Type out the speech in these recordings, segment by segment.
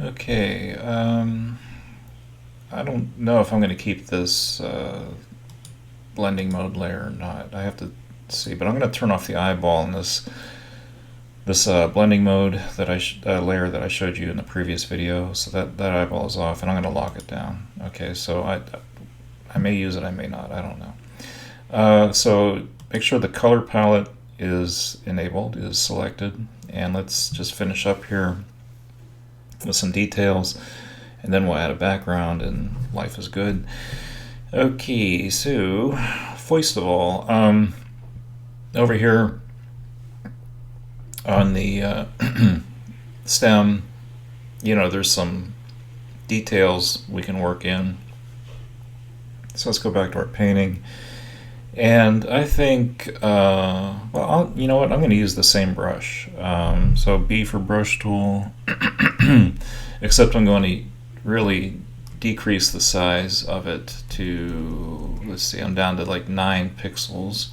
Okay, I don't know if I'm going to keep this blending mode layer or not. I have to see, but I'm going to turn off the eyeball in this blending mode that layer that I showed you in the previous video. So that eyeball is off, and I'm going to lock it down. Okay, so I may use it, I may not. I don't know. So make sure the color palette is enabled, is selected, and let's just finish up here with some details, and then we'll add a background, and life is good. Okay, so first of all, over here on the stem, there's some details we can work in. So let's go back to our painting. And I think, you know what, I'm going to use the same brush. So B for brush tool, except I'm going to really decrease the size of it to, let's see, I'm down to like 9 pixels.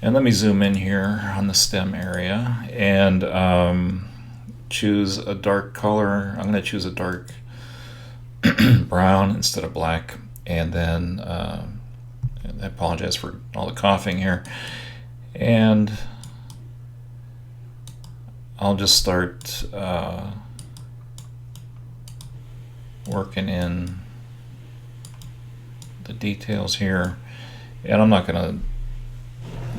And let me zoom in here on the stem area and choose a dark color. I'm going to choose a dark brown instead of black. And then I apologize for all the coughing here. And I'll just start working in the details here. And I'm not going to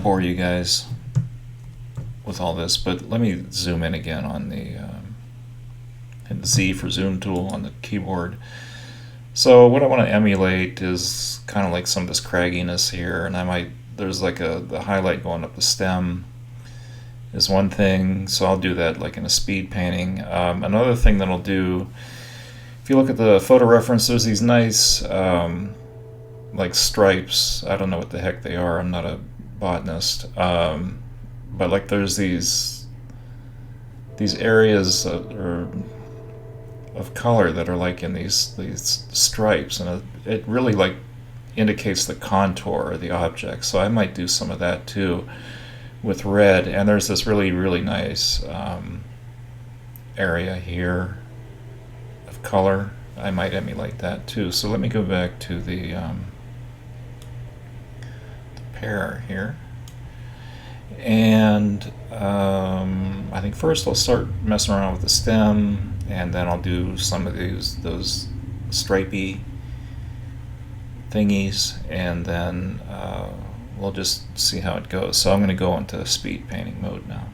bore you guys with all this, but let me zoom in again on the hit Z for zoom tool on the keyboard. So what I want to emulate is kind of like some of this cragginess here, and there's like the highlight going up the stem is one thing, so I'll do that like in a speed painting. Another thing that I'll do, if you look at the photo reference, there's these nice like stripes. I don't know what the heck they are, I'm not a botanist, but like there's these areas of color that are like in these stripes, and it really like indicates the contour of the object. So I might do some of that too with red. And there's this really nice area here of color. I might emulate that too. So let me go back to the pear here. And I think first I'll start messing around with the stem, and then I'll do some of those stripey thingies, and then we'll just see how it goes. So I'm going to go into speed painting mode now.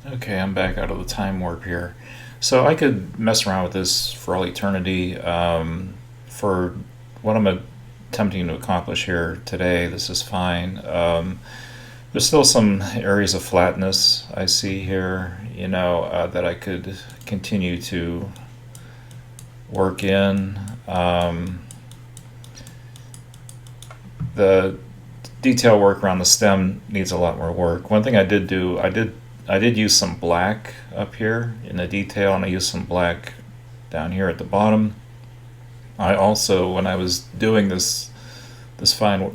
Okay, I'm back out of the time warp here. So I could mess around with this for all eternity. For what I'm attempting to accomplish here today, this is fine. There's still some areas of flatness I see here, that I could continue to work in. The detail work around the stem needs a lot more work. One thing I did do, I did use some black up here in the detail, and I used some black down here at the bottom. I also, when I was doing the smaller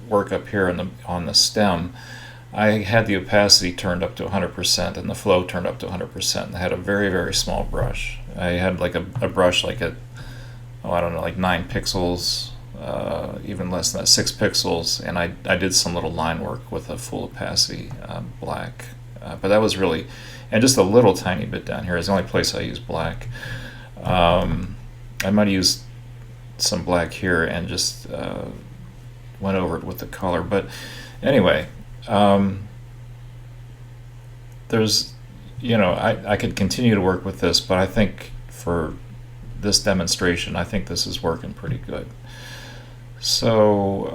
work up here on the stem, I had the opacity turned up to 100% and the flow turned up to 100%. I had a very small brush. I had like a brush like I don't know, like 9 pixels, even less than that, 6 pixels, and I did some little line work with a full opacity black. But that was really, and just a little tiny bit down here is the only place I use black. I might have used some black here and just went over it with the color. But anyway, there's, I could continue to work with this, but I think for this demonstration, I think this is working pretty good. So,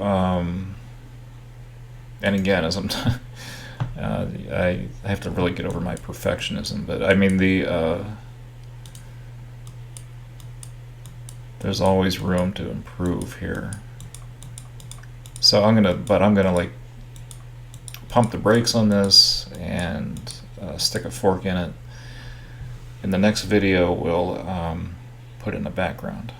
and again, as I'm, I have to really get over my perfectionism, but I mean there's always room to improve here. So I'm gonna like pump the brakes on this and stick a fork in it. In the next video, we'll put it in the background.